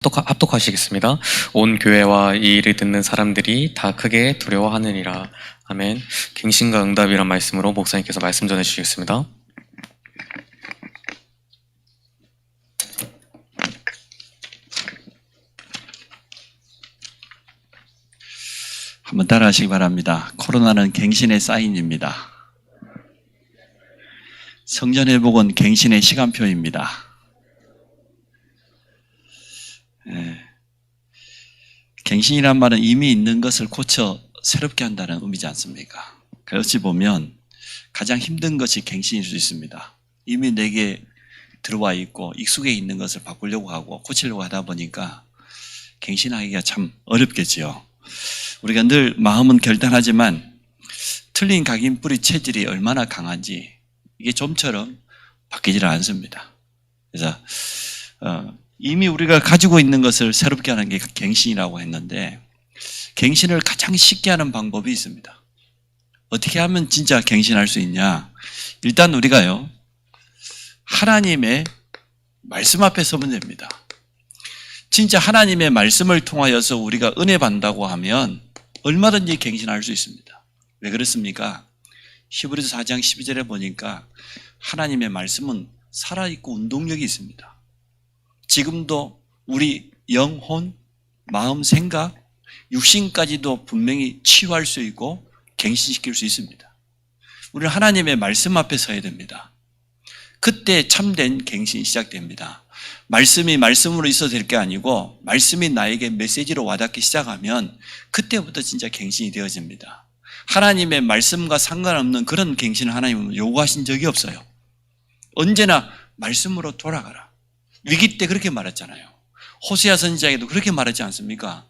합독하시겠습니다. 온 교회와 이 일을 듣는 사람들이 다 크게 두려워하느니라. 아멘. 갱신과 응답이란 말씀으로 목사님께서 말씀 전해 주시겠습니다. 한번 따라하시기 바랍니다. 코로나는 갱신의 사인입니다. 성전회복은 갱신의 시간표입니다. 갱신이란 말은 이미 있는 것을 고쳐 새롭게 한다는 의미지 않습니까? 그렇지 보면 가장 힘든 것이 갱신일 수 있습니다. 이미 내게 들어와 있고 익숙해 있는 것을 바꾸려고 하고 고치려고 하다 보니까 갱신하기가 참 어렵겠지요. 우리가 늘 마음은 결단하지만 틀린 각인뿌리 체질이 얼마나 강한지 이게 좀처럼 바뀌질 않습니다. 그래서 이미 우리가 가지고 있는 것을 새롭게 하는 게 갱신이라고 했는데, 갱신을 가장 쉽게 하는 방법이 있습니다. 어떻게 하면 진짜 갱신할 수 있냐? 일단 우리가요, 하나님의 말씀 앞에 서면 됩니다. 진짜 하나님의 말씀을 통하여서 우리가 은혜 받는다고 하면 얼마든지 갱신할 수 있습니다. 왜 그렇습니까? 히브리서 4장 12절에 보니까 하나님의 말씀은 살아있고 운동력이 있습니다. 지금도 우리 영혼, 마음, 생각, 육신까지도 분명히 치유할 수 있고 갱신시킬 수 있습니다. 우리는 하나님의 말씀 앞에 서야 됩니다. 그때 참된 갱신이 시작됩니다. 말씀이 말씀으로 있어도 될 게 아니고 말씀이 나에게 메시지로 와닿기 시작하면 그때부터 진짜 갱신이 되어집니다. 하나님의 말씀과 상관없는 그런 갱신을 하나님은 요구하신 적이 없어요. 언제나 말씀으로 돌아가라. 위기 때 그렇게 말했잖아요. 호세아 선지자에게도 그렇게 말하지 않습니까?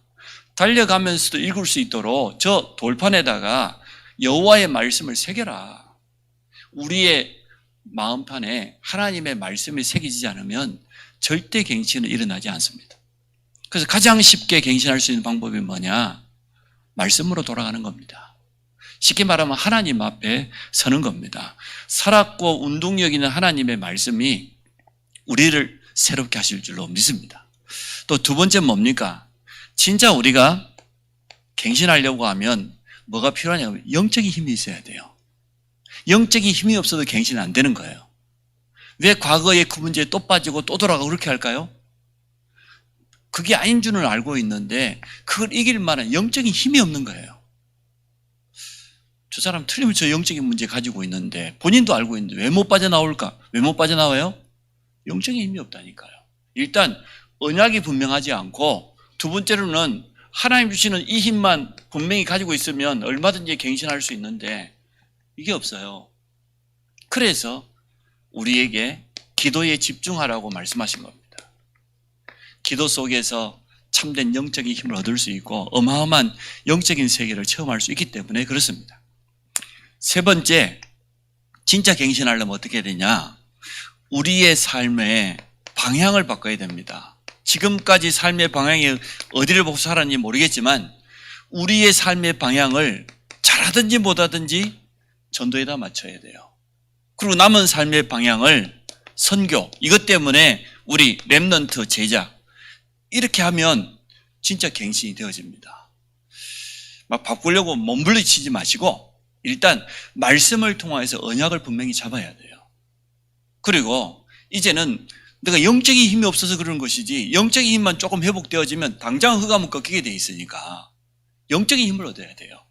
달려가면서도 읽을 수 있도록 저 돌판에다가 여호와의 말씀을 새겨라. 우리의 마음판에 하나님의 말씀이 새기지 않으면 절대 갱신은 일어나지 않습니다. 그래서 가장 쉽게 갱신할 수 있는 방법이 뭐냐? 말씀으로 돌아가는 겁니다. 쉽게 말하면 하나님 앞에 서는 겁니다. 살았고 운동력 있는 하나님의 말씀이 우리를 새롭게 하실 줄로 믿습니다. 또 두 번째 뭡니까? 진짜 우리가 갱신하려고 하면 뭐가 필요하냐면 영적인 힘이 있어야 돼요. 영적인 힘이 없어도 갱신은 안 되는 거예요. 왜 과거의 그 문제에 또 빠지고 또 돌아가고 그렇게 할까요? 그게 아닌 줄은 알고 있는데 그걸 이길 만한 영적인 힘이 없는 거예요. 저 사람 틀림없이 영적인 문제 가지고 있는데 본인도 알고 있는데 왜 못 빠져나올까? 왜 못 빠져나와요? 영적인 힘이 없다니까요. 일단 언약이 분명하지 않고, 두 번째로는 하나님 주시는 이 힘만 분명히 가지고 있으면 얼마든지 갱신할 수 있는데 이게 없어요. 그래서 우리에게 기도에 집중하라고 말씀하신 겁니다. 기도 속에서 참된 영적인 힘을 얻을 수 있고 어마어마한 영적인 세계를 체험할 수 있기 때문에 그렇습니다. 세 번째, 진짜 갱신하려면 어떻게 해야 되냐? 우리의 삶의 방향을 바꿔야 됩니다. 지금까지 삶의 방향이 어디를 보고 살았는지 모르겠지만 우리의 삶의 방향을 잘하든지 못하든지 전도에다 맞춰야 돼요. 그리고 남은 삶의 방향을 선교, 이것 때문에 우리 렘넌트 제자, 이렇게 하면 진짜 갱신이 되어집니다. 막 바꾸려고 몸부림치지 마시고 일단 말씀을 통해서 언약을 분명히 잡아야 돼요. 그리고 이제는 내가 영적인 힘이 없어서 그런 것이지 영적인 힘만 조금 회복되어지면 당장 흑암은 꺾이게 돼 있으니까 영적인 힘을 얻어야 돼요.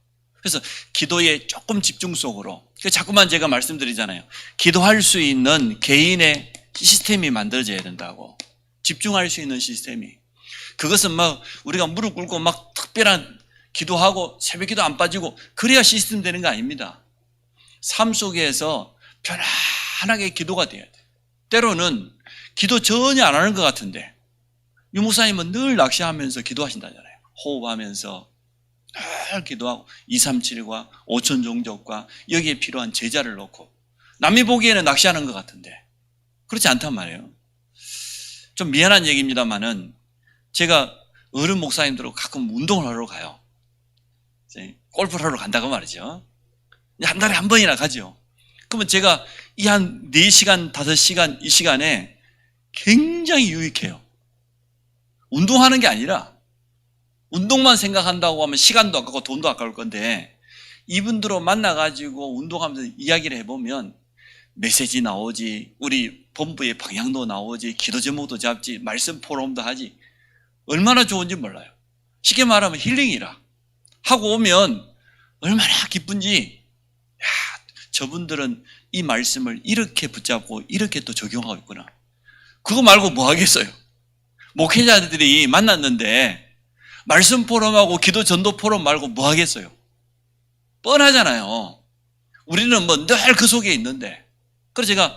그래서 기도에 조금 집중 속으로, 자꾸만 제가 말씀드리잖아요. 기도할 수 있는 개인의 시스템이 만들어져야 된다고. 집중할 수 있는 시스템이. 그것은 막 우리가 무릎 꿇고 막 특별한 기도하고 새벽기도 안 빠지고 그래야 시스템 되는 거 아닙니다. 삶 속에서 편안하게 기도가 돼야 돼요. 때로는 기도 전혀 안 하는 것 같은데 유 목사님은 늘 낚시하면서 기도하신다잖아요. 호흡하면서 늘 기도하고 237과 5천 종족과 여기에 필요한 제자를 놓고 남이 보기에는 낚시하는 것 같은데 그렇지 않단 말이에요. 좀 미안한 얘기입니다만은 제가 어른 목사님들하고 가끔 운동을 하러 가요. 골프를 하러 간다고 말이죠. 한 달에 한 번이나 가죠. 그러면 제가 이 한 4시간, 5시간 이 시간에 굉장히 유익해요. 운동하는 게 아니라 운동만 생각한다고 하면 시간도 아깝고 돈도 아까울 건데 이분들로 만나가지고 운동하면서 이야기를 해보면 메시지 나오지, 우리 본부의 방향도 나오지, 기도 제목도 잡지, 말씀 포럼도 하지. 얼마나 좋은지 몰라요. 쉽게 말하면 힐링이라. 하고 오면 얼마나 기쁜지. 야, 저분들은 이 말씀을 이렇게 붙잡고 이렇게 또 적용하고 있구나. 그거 말고 뭐 하겠어요? 목회자들이 만났는데 말씀 포럼하고 기도 전도 포럼 말고 뭐 하겠어요? 뻔하잖아요. 우리는 뭐 늘 그 속에 있는데. 그래서 제가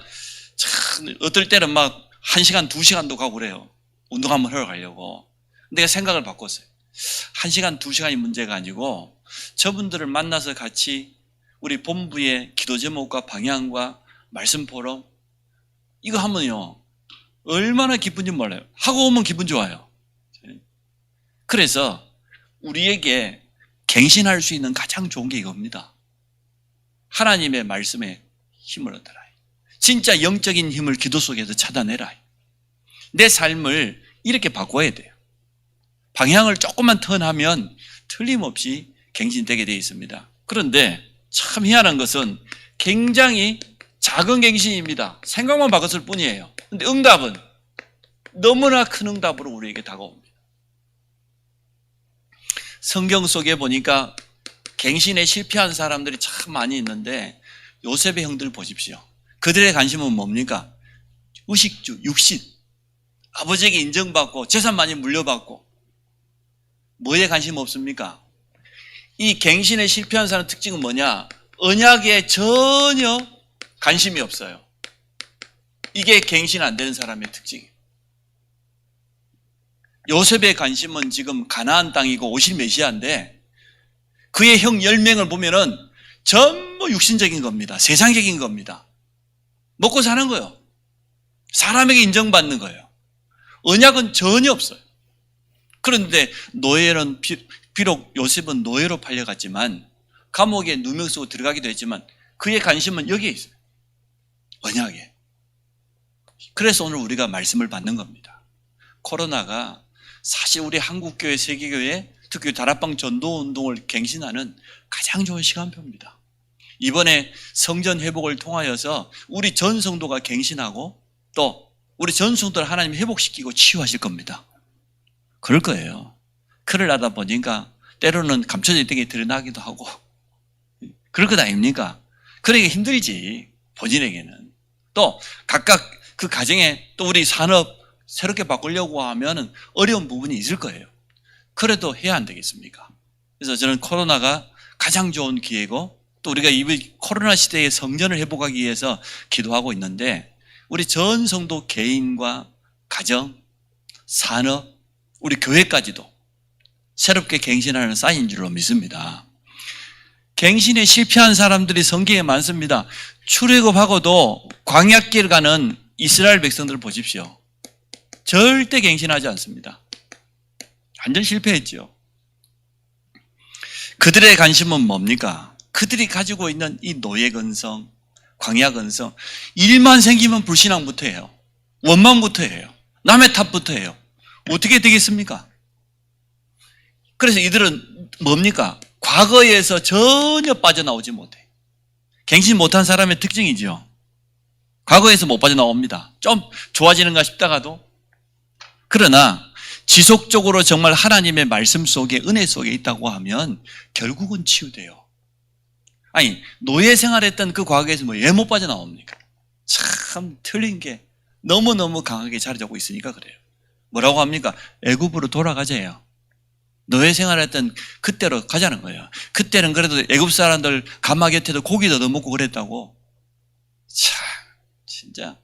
참 어떨 때는 막 1시간, 2시간도 가고 그래요. 운동 한번 하러 가려고. 내가 생각을 바꿨어요. 1시간, 2시간이 문제가 아니고 저분들을 만나서 같이 우리 본부의 기도 제목과 방향과 말씀 포럼 이거 하면요. 얼마나 기쁜지 몰라요. 하고 오면 기분 좋아요. 그래서 우리에게 갱신할 수 있는 가장 좋은 게 이겁니다. 하나님의 말씀에 힘을 얻어라. 진짜 영적인 힘을 기도 속에서 찾아내라. 내 삶을 이렇게 바꿔야 돼요. 방향을 조금만 턴하면 틀림없이 갱신되게 되어 있습니다. 그런데 참 희한한 것은 굉장히 작은 갱신입니다. 생각만 바꿨을 뿐이에요. 그런데 응답은 너무나 큰 응답으로 우리에게 다가옵니다. 성경 속에 보니까 갱신에 실패한 사람들이 참 많이 있는데 요셉의 형들 보십시오. 그들의 관심은 뭡니까? 의식주, 육신. 아버지에게 인정받고 재산 많이 물려받고 뭐에 관심 없습니까? 이 갱신에 실패한 사람 특징은 뭐냐? 언약에 전혀 관심이 없어요. 이게 갱신 안 되는 사람의 특징이에요. 요셉의 관심은 지금 가나안 땅이고 50 메시아인데 그의 형 10명을 보면은 전부 육신적인 겁니다. 세상적인 겁니다. 먹고 사는 거예요. 사람에게 인정받는 거예요. 언약은 전혀 없어요. 그런데 노예는 비록 요셉은 노예로 팔려갔지만 감옥에 누명 쓰고 들어가기도 했지만 그의 관심은 여기에 있어요. 언약에. 그래서 오늘 우리가 말씀을 받는 겁니다. 코로나가 사실 우리 한국교회, 세계교회, 특히 다락방 전도운동을 갱신하는 가장 좋은 시간표입니다. 이번에 성전 회복을 통하여서 우리 전 성도가 갱신하고 또 우리 전 성도를 하나님 회복시키고 치유하실 겁니다. 그럴 거예요. 그러려다 보니까 때로는 감춰져 있던 게 드러나기도 하고 그럴 것 아닙니까? 그러기가 힘들지 본인에게는. 또 각각 그 가정에 또 우리 산업 새롭게 바꾸려고 하면 어려운 부분이 있을 거예요. 그래도 해야 안 되겠습니까? 그래서 저는 코로나가 가장 좋은 기회고 또 우리가 이 코로나 시대에 성전을 회복하기 위해서 기도하고 있는데 우리 전 성도 개인과 가정, 산업, 우리 교회까지도 새롭게 갱신하는 사인인 줄로 믿습니다. 갱신에 실패한 사람들이 성경에 많습니다. 출애굽하고도 광야길 가는 이스라엘 백성들을 보십시오. 절대 갱신하지 않습니다. 완전 실패했죠. 그들의 관심은 뭡니까? 그들이 가지고 있는 이 노예 근성, 광야 근성, 일만 생기면 불신앙부터 해요. 원망부터 해요. 남의 탓부터 해요. 어떻게 되겠습니까? 그래서 이들은 뭡니까? 과거에서 전혀 빠져나오지 못해. 갱신 못한 사람의 특징이죠. 과거에서 못 빠져나옵니다. 좀 좋아지는가 싶다가도. 그러나 지속적으로 정말 하나님의 말씀 속에 은혜 속에 있다고 하면 결국은 치유돼요. 아니 노예 생활했던 그 과거에서 왜 못 빠져나옵니까? 참 틀린 게 너무너무 강하게 자리 잡고 있으니까 그래요. 뭐라고 합니까? 애굽으로 돌아가자요. 노예 생활했던 그때로 가자는 거예요. 그때는 그래도 애굽 사람들 가마 곁에도 고기도 넣어 먹고 그랬다고. 참 진짜.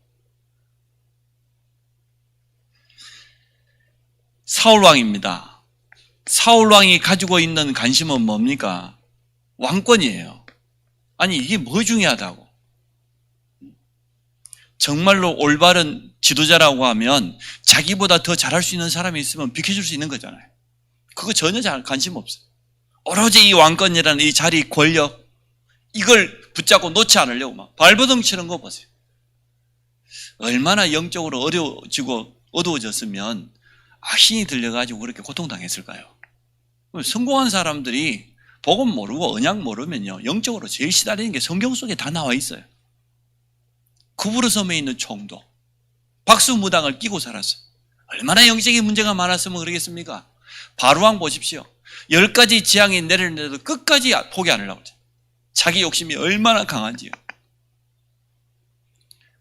사울왕입니다. 사울왕이 가지고 있는 관심은 뭡니까? 왕권이에요. 아니 이게 뭐 중요하다고. 정말로 올바른 지도자라고 하면 자기보다 더 잘할 수 있는 사람이 있으면 비켜줄 수 있는 거잖아요. 그거 전혀 관심 없어요. 오로지 이 왕권이라는 이 자리 권력 이걸 붙잡고 놓지 않으려고 막 발버둥 치는 거 보세요. 얼마나 영적으로 어려워지고 어두워졌으면 악신이 들려가지고 그렇게 고통당했을까요? 성공한 사람들이 복음 모르고 언약 모르면요, 영적으로 제일 시달리는 게 성경 속에 다 나와 있어요. 구부러섬에 있는 총독, 박수무당을 끼고 살았어요. 얼마나 영적인 문제가 많았으면 그러겠습니까? 바로왕 보십시오. 10가지 재앙이 내리는데도 끝까지 포기 안 하려고 그러죠. 자기 욕심이 얼마나 강한지요.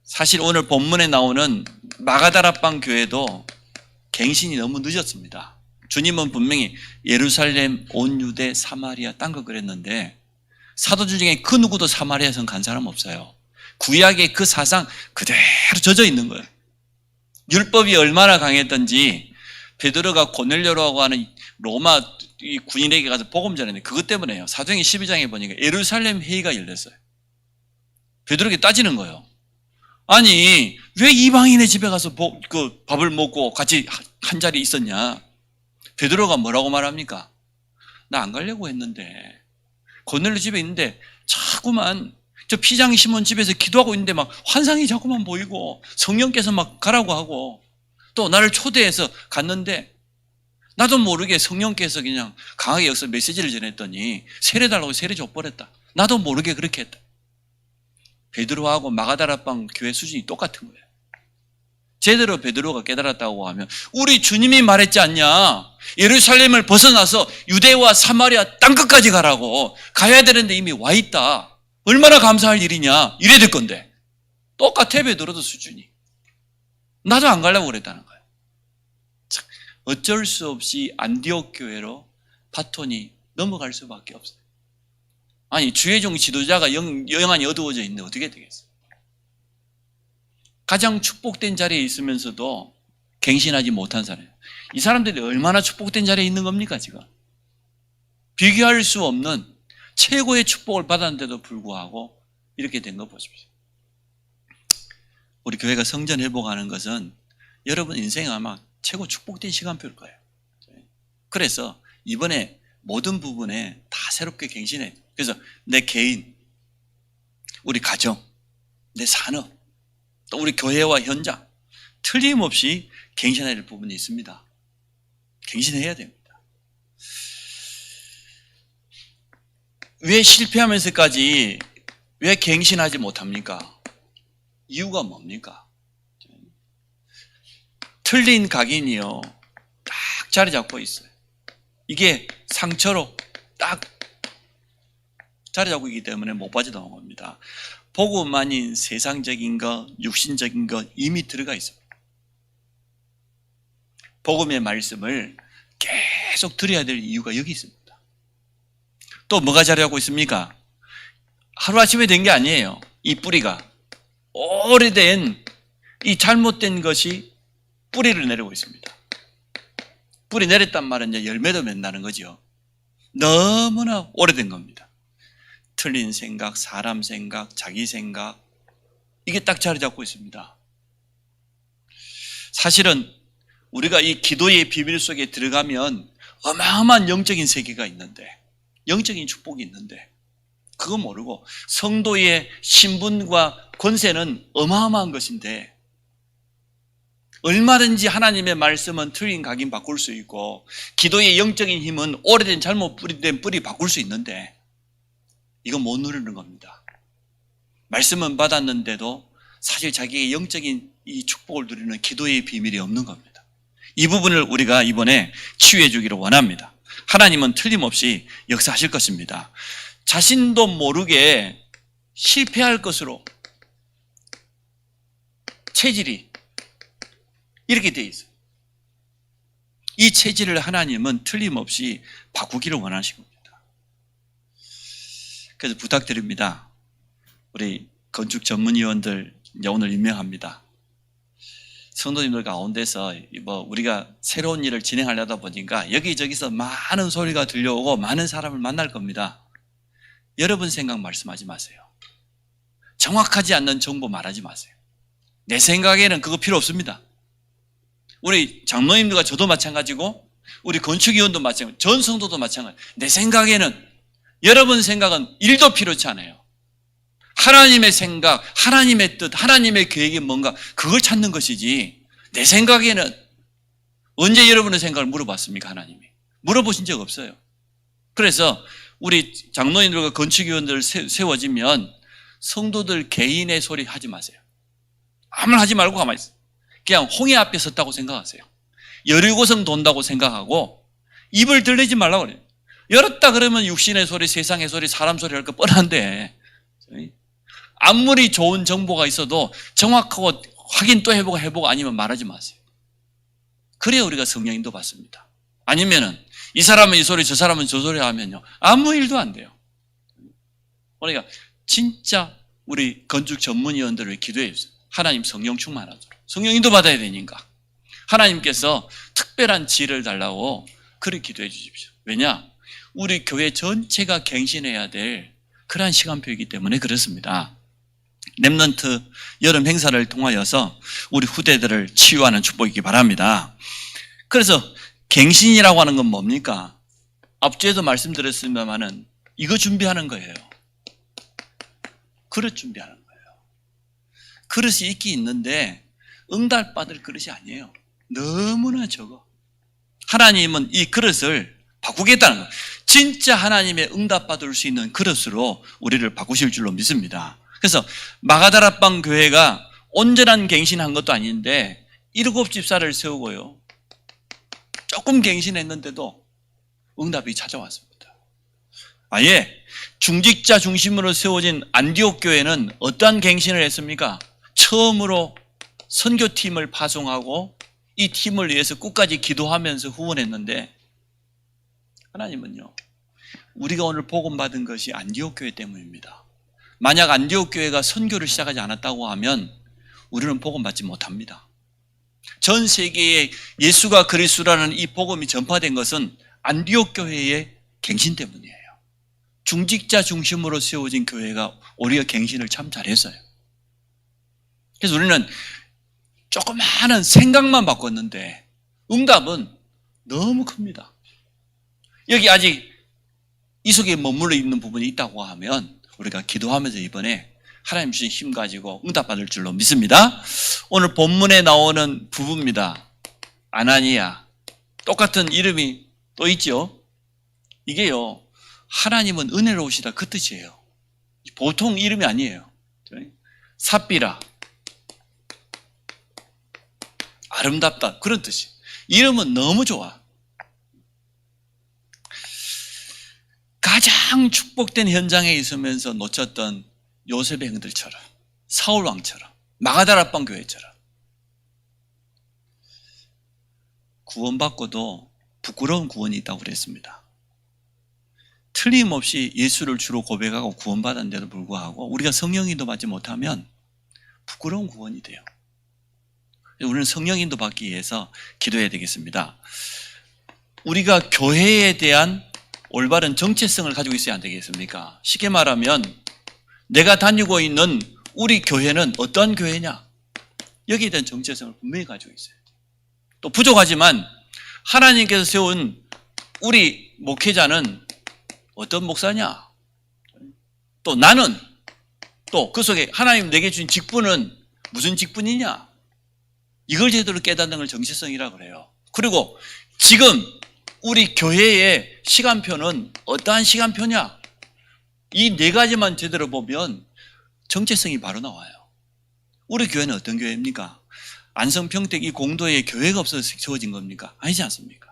사실 오늘 본문에 나오는 마가다라방 교회도 갱신이 너무 늦었습니다. 주님은 분명히 예루살렘, 온 유대, 사마리아 딴 거 그랬는데 사도들 중에 그 누구도 사마리아에선 간 사람 없어요. 구약의 그 사상 그대로 젖어 있는 거예요. 율법이 얼마나 강했던지 베드로가 고넬료라고 하는 로마 이 군인에게 가서 복음 전했는데 그것 때문에요. 사도행전 12장에 보니까 예루살렘 회의가 열렸어요. 베드로에게 따지는 거예요. 아니 왜 이방인의 집에 가서 그 밥을 먹고 같이 한 자리에 있었냐. 베드로가 뭐라고 말합니까? 나 안 가려고 했는데 고넬료 집에 있는데 자꾸만 저 피장 시몬 집에서 기도하고 있는데 막 환상이 자꾸만 보이고 성령께서 막 가라고 하고 또 나를 초대해서 갔는데 나도 모르게 성령께서 그냥 강하게 여기서 메시지를 전했더니 세례달라고 세례 줘버렸다. 나도 모르게 그렇게 했다. 베드로하고 마가다라방 교회 수준이 똑같은 거예요. 제대로 베드로가 깨달았다고 하면 우리 주님이 말했지 않냐. 예루살렘을 벗어나서 유대와 사마리아 땅끝까지 가라고. 가야 되는데 이미 와 있다. 얼마나 감사할 일이냐. 이래 될 건데. 똑같아 베드로도 수준이. 나도 안 가려고 그랬다는 거예요. 참, 어쩔 수 없이 안디옥 교회로 바톤이 넘어갈 수밖에 없어요. 아니 주의종 지도자가 영안이 어두워져 있는데 어떻게 되겠어요? 가장 축복된 자리에 있으면서도 갱신하지 못한 사람이에요. 이 사람들이 얼마나 축복된 자리에 있는 겁니까 지금? 비교할 수 없는 최고의 축복을 받았는데도 불구하고 이렇게 된 거 보십시오. 우리 교회가 성전 회복하는 것은 여러분 인생에 아마 최고 축복된 시간표일 거예요. 그래서 이번에 모든 부분에 다 새롭게 갱신해요. 그래서 내 개인, 우리 가정, 내 산업, 또 우리 교회와 현장 틀림없이 갱신해야 될 부분이 있습니다. 갱신해야 됩니다. 왜 실패하면서까지 왜 갱신하지 못합니까? 이유가 뭡니까? 틀린 각인이요 딱 자리 잡고 있어요. 이게 상처로 딱 자리 잡고 있기 때문에 못 빠져나온 겁니다. 복음 아닌 세상적인 것, 육신적인 것 이미 들어가 있습니다. 복음의 말씀을 계속 들어야 될 이유가 여기 있습니다. 또 뭐가 자리하고 있습니까? 하루아침에 된 게 아니에요. 이 뿌리가 오래된 이 잘못된 것이 뿌리를 내리고 있습니다. 뿌리 내렸단 말은 이제 열매도 맺는다는 거죠. 너무나 오래된 겁니다. 틀린 생각, 사람 생각, 자기 생각 이게 딱 자리 잡고 있습니다. 사실은 우리가 이 기도의 비밀 속에 들어가면 어마어마한 영적인 세계가 있는데 영적인 축복이 있는데 그거 모르고 성도의 신분과 권세는 어마어마한 것인데 얼마든지 하나님의 말씀은 틀린 각인 바꿀 수 있고 기도의 영적인 힘은 오래된 잘못 뿌리된 뿌리 바꿀 수 있는데 이건 못 누리는 겁니다. 말씀은 받았는데도 사실 자기의 영적인 이 축복을 누리는 기도의 비밀이 없는 겁니다. 이 부분을 우리가 이번에 치유해 주기를 원합니다. 하나님은 틀림없이 역사하실 것입니다. 자신도 모르게 실패할 것으로 체질이 이렇게 돼 있어요. 이 체질을 하나님은 틀림없이 바꾸기를 원하신 겁니다. 그래서 부탁드립니다. 우리 건축 전문위원들 이제 오늘 임명합니다. 성도님들 가운데서 우리가 새로운 일을 진행하려다 보니까 여기저기서 많은 소리가 들려오고 많은 사람을 만날 겁니다. 여러분 생각 말씀하지 마세요. 정확하지 않는 정보 말하지 마세요. 내 생각에는 그거 필요 없습니다. 우리 장로님들과 저도 마찬가지고 우리 건축위원도 마찬가지고 전 성도도 마찬가지고 내 생각에는 여러분 생각은 1도 필요치 않아요. 하나님의 생각, 하나님의 뜻, 하나님의 계획이 뭔가 그걸 찾는 것이지 내 생각에는 언제 여러분의 생각을 물어봤습니까? 하나님이 물어보신 적 없어요. 그래서 우리 장로님들과 건축위원들 세워지면 성도들 개인의 소리 하지 마세요. 아무나 하지 말고 가만히 있어요. 그냥 홍해 앞에 섰다고 생각하세요. 여리고성 돈다고 생각하고 입을 들리지 말라고 그래요. 열었다 그러면 육신의 소리, 세상의 소리, 사람 소리 할 거 뻔한데 아무리 좋은 정보가 있어도 정확하고 확인 또 해보고 아니면 말하지 마세요. 그래야 우리가 성령님도 받습니다. 아니면은 이 사람은 이 소리, 저 사람은 저 소리 하면요 아무 일도 안 돼요. 그러니까 진짜 우리 건축 전문위원들을 기도해 주세요. 하나님 성령 충만하도록. 성령님도 받아야 되니까 하나님께서 특별한 지혜를 달라고 그렇게 기도해 주십시오. 왜냐? 우리 교회 전체가 갱신해야 될 그러한 시간표이기 때문에 그렇습니다. 렘넌트 여름 행사를 통하여서 우리 후대들을 치유하는 축복이기 바랍니다. 그래서 갱신이라고 하는 건 뭡니까? 앞주에도 말씀드렸습니다만은 이거 준비하는 거예요. 그릇 준비하는 거예요. 그릇이 있긴 있는데 응답받을 그릇이 아니에요. 너무나 적어. 하나님은 이 그릇을 바꾸겠다는 거예요. 진짜 하나님의 응답받을 수 있는 그릇으로 우리를 바꾸실 줄로 믿습니다. 그래서 마가다락방 교회가 온전한 갱신한 것도 아닌데 7집사를 세우고요. 조금 갱신했는데도 응답이 찾아왔습니다. 아예 중직자 중심으로 세워진 안디옥 교회는 어떠한 갱신을 했습니까? 처음으로 선교팀을 파송하고 이 팀을 위해서 끝까지 기도하면서 후원했는데 하나님은요, 우리가 오늘 복음 받은 것이 안디옥 교회 때문입니다. 만약 안디옥 교회가 선교를 시작하지 않았다고 하면 우리는 복음 받지 못합니다. 전 세계에 예수가 그리스도라는 이 복음이 전파된 것은 안디옥 교회의 갱신 때문이에요. 중직자 중심으로 세워진 교회가 우리가 갱신을 참 잘했어요. 그래서 우리는 조그마한 생각만 바꿨는데 응답은 너무 큽니다. 여기 아직 이 속에 머물러 있는 부분이 있다고 하면 우리가 기도하면서 이번에 하나님 주신 힘 가지고 응답받을 줄로 믿습니다. 오늘 본문에 나오는 부부입니다. 아나니아. 똑같은 이름이 또 있죠. 이게요, 하나님은 은혜로우시다 그 뜻이에요. 보통 이름이 아니에요. 삽비라, 아름답다 그런 뜻이. 이름은 너무 좋아. 가장 축복된 현장에 있으면서 놓쳤던 요셉의 형들처럼, 사울 왕처럼, 마가다락방 교회처럼 구원받고도 부끄러운 구원이 있다고 그랬습니다. 틀림없이 예수를 주로 고백하고 구원받았는데도 불구하고 우리가 성령인도 받지 못하면 부끄러운 구원이 돼요. 우리는 성령인도 받기 위해서 기도해야 되겠습니다. 우리가 교회에 대한 올바른 정체성을 가지고 있어야 안 되겠습니까? 쉽게 말하면 내가 다니고 있는 우리 교회는 어떤 교회냐? 여기에 대한 정체성을 분명히 가지고 있어요. 또 부족하지만 하나님께서 세운 우리 목회자는 어떤 목사냐? 또 나는 또 그 속에 하나님 내게 주신 직분은 무슨 직분이냐? 이걸 제대로 깨닫는 걸 정체성이라고 그래요. 그리고 지금 우리 교회의 시간표는 어떠한 시간표냐? 이 네 가지만 제대로 보면 정체성이 바로 나와요. 우리 교회는 어떤 교회입니까? 안성평택 이 공도에 교회가 없어서 세워진 겁니까? 아니지 않습니까?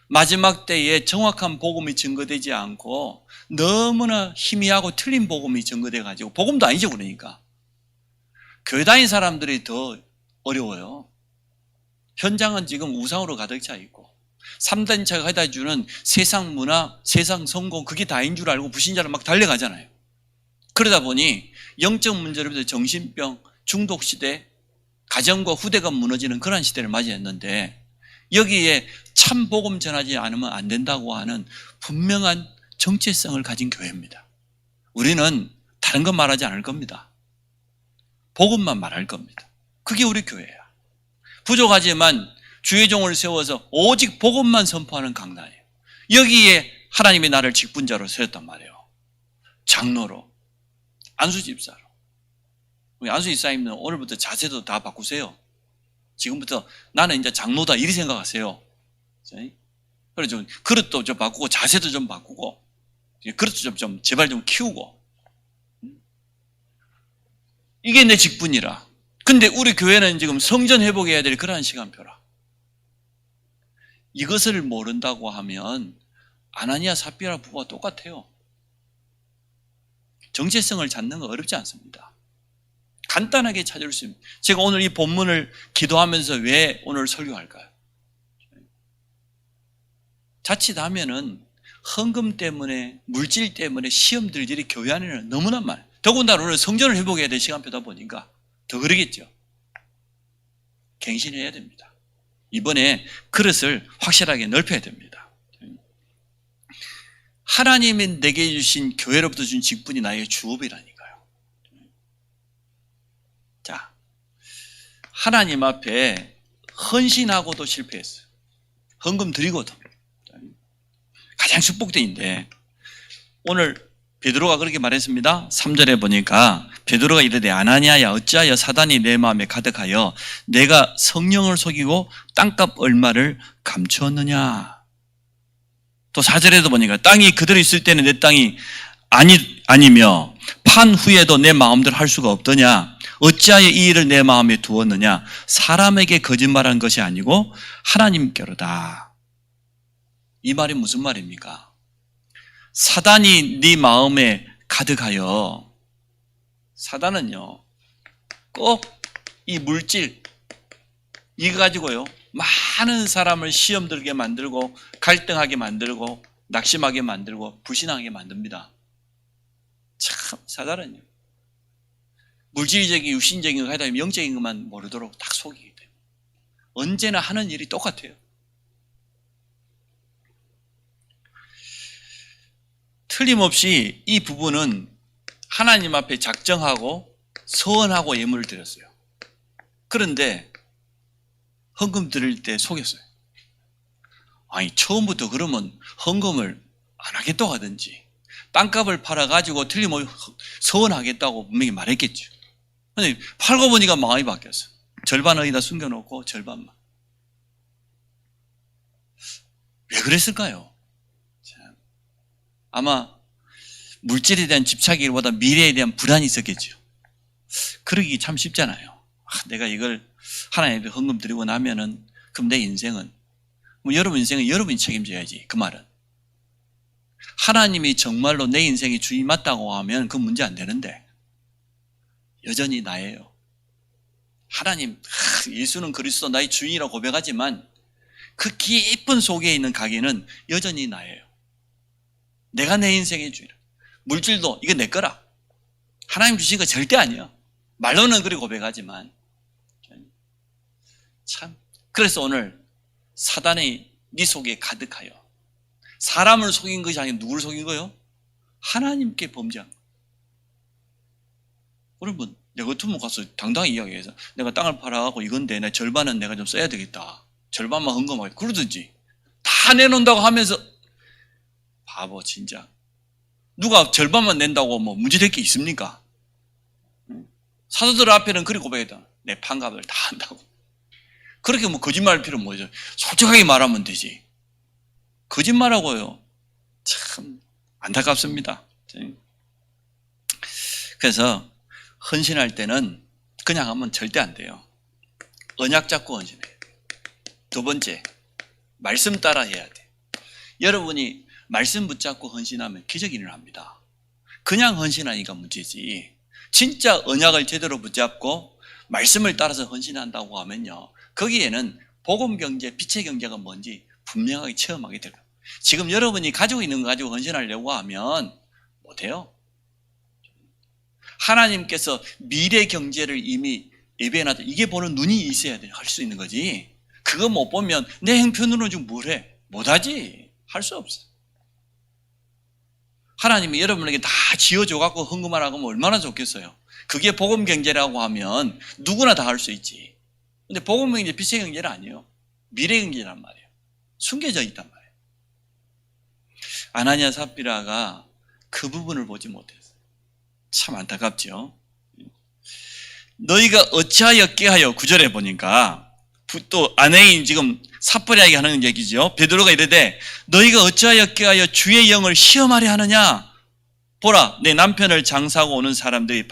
마지막 때에 정확한 복음이 증거되지 않고 너무나 희미하고 틀린 복음이 증거돼가지고 복음도 아니죠. 그러니까 교회 다닌 사람들이 더 어려워요. 현장은 지금 우상으로 가득 차 있고 3단체가 해다 주는 세상 문화, 세상 성공 그게 다인 줄 알고 불신자를 막 달려가잖아요. 그러다 보니 영적 문제로부터 정신병, 중독 시대, 가정과 후대가 무너지는 그런 시대를 맞이했는데 여기에 참 복음 전하지 않으면 안 된다고 하는 분명한 정체성을 가진 교회입니다. 우리는 다른 건 말하지 않을 겁니다. 복음만 말할 겁니다. 그게 우리 교회야. 부족하지만 주의 종을 세워서 오직 복음만 선포하는 강단이에요. 여기에 하나님이 나를 직분자로 세웠단 말이에요. 장로로, 안수집사로. 우리 안수집사님은 오늘부터 자세도 다 바꾸세요. 지금부터 나는 이제 장로다 이리 생각하세요. 그래서 좀 그릇도 좀 바꾸고 자세도 좀 바꾸고 그릇도 좀 제발 좀 키우고 이게 내 직분이라. 근데 우리 교회는 지금 성전 회복해야 될 그러한 시간표라. 이것을 모른다고 하면 아나니아 삽비라 부부와 똑같아요. 정체성을 찾는 거 어렵지 않습니다. 간단하게 찾을 수 있습니다. 제가 오늘 이 본문을 기도하면서 왜 오늘 설교할까요? 자칫하면은 헌금 때문에 물질 때문에 시험들이 교회 안에는 너무나 많아요. 더군다나 오늘 성전을 회복해야 될 시간표다 보니까 더 그러겠죠. 갱신해야 됩니다. 이번에 그릇을 확실하게 넓혀야 됩니다. 하나님이 내게 주신 교회로부터 준 직분이 나의 주업이라니까요. 자, 하나님 앞에 헌신하고도 실패했어요. 헌금 드리고도. 가장 축복대인데 오늘 베드로가 그렇게 말했습니다. 3절에 보니까 베드로가 이르되 아나니아야 어찌하여 사단이 내 마음에 가득하여 내가 성령을 속이고 땅값 얼마를 감추었느냐. 또 4절에도 보니까 땅이 그대로 있을 때는 내 땅이 아니며 판 후에도 내 마음대로 할 수가 없더냐. 어찌하여 이 일을 내 마음에 두었느냐. 사람에게 거짓말한 것이 아니고 하나님께로다. 이 말이 무슨 말입니까? 사단이 네 마음에 가득하여 사단은요 꼭 이 물질 이거 가지고요 많은 사람을 시험 들게 만들고 갈등하게 만들고 낙심하게 만들고 불신하게 만듭니다. 참 사단은요 물질적인 육신적인 거 하다 보면 영적인 것만 모르도록 딱 속이게 돼요. 언제나 하는 일이 똑같아요. 틀림없이 이 부부는 하나님 앞에 작정하고 서원하고 예물을 드렸어요. 그런데 헌금 드릴 때 속였어요. 아니 처음부터 그러면 헌금을 안 하겠다고 하든지 땅값을 팔아가지고 틀림없이 서원하겠다고 분명히 말했겠죠. 근데 팔고 보니까 마음이 바뀌었어요. 절반 어디다 숨겨놓고 절반만. 왜 그랬을까요? 아마 물질에 대한 집착이보다 미래에 대한 불안이 있었겠죠. 그러기 참 쉽잖아요. 내가 이걸 하나님께 헌금 드리고 나면은 그럼 내 인생은 여러분 인생은 여러분이 책임져야지. 그 말은 하나님이 정말로 내 인생의 주인 맞다고 하면 그 문제 안 되는데 여전히 나예요. 하나님 예수는 그리스도 나의 주인이라고 고백하지만 그 깊은 속에 있는 가게는 여전히 나예요. 내가 내 인생의 주인. 물질도 이거 내 거라. 하나님 주신 거 절대 아니야. 말로는 그렇게 고백하지만 참 그래서 오늘 사단이 네 속에 가득하여 사람을 속인 것이 아니라 누구를 속인 거요? 하나님께 범죄한 거. 그러면 내가 같으면 가서 당당히 이야기해서 내가 땅을 팔아갖고 이건데 내 절반은 내가 좀 써야 되겠다. 절반만 헌금하게 그러든지 다 내놓는다고 하면서 바보 진짜. 누가 절반만 낸다고 뭐 문제될 게 있습니까? 사도들 앞에는 그렇게 고백했다. 내 판값을 다 한다고. 그렇게 뭐 거짓말할 필요는 뭐죠? 솔직하게 말하면 되지. 거짓말하고요. 참 안타깝습니다. 그래서 헌신할 때는 그냥 하면 절대 안 돼요. 언약 잡고 헌신해요. 두 번째, 말씀 따라 해야 돼. 여러분이 말씀 붙잡고 헌신하면 기적이 일어납니다. 그냥 헌신하니까 문제지. 진짜 언약을 제대로 붙잡고 말씀을 따라서 헌신한다고 하면요. 거기에는 복음 경제, 빛의 경제가 뭔지 분명하게 체험하게 돼요. 지금 여러분이 가지고 있는 거 가지고 헌신하려고 하면 못해요. 하나님께서 미래 경제를 이미 예배해놨다. 이게 보는 눈이 있어야 돼. 할 수 있는 거지. 그거 못 보면 내 형편으로는 지금 뭘 해? 못하지. 할 수 없어. 하나님이 여러분에게 다 지어줘갖고 헌금하라고 하면 얼마나 좋겠어요. 그게 복음 경제라고 하면 누구나 다 할 수 있지. 근데 복음 경제, 빛의 경제는 아니에요. 미래 경제란 말이에요. 숨겨져 있단 말이에요. 아나니아 삽비라가 그 부분을 보지 못했어요. 참 안타깝죠. 너희가 어찌하여 깨하여 9절에 보니까 또 아내인 지금 삿포리하게 하는 얘기죠. 베드로가 이르되 너희가 어찌하여 깨하여 주의 영을 시험하려 하느냐? 보라, 내 남편을 장사하고 오는 사람들이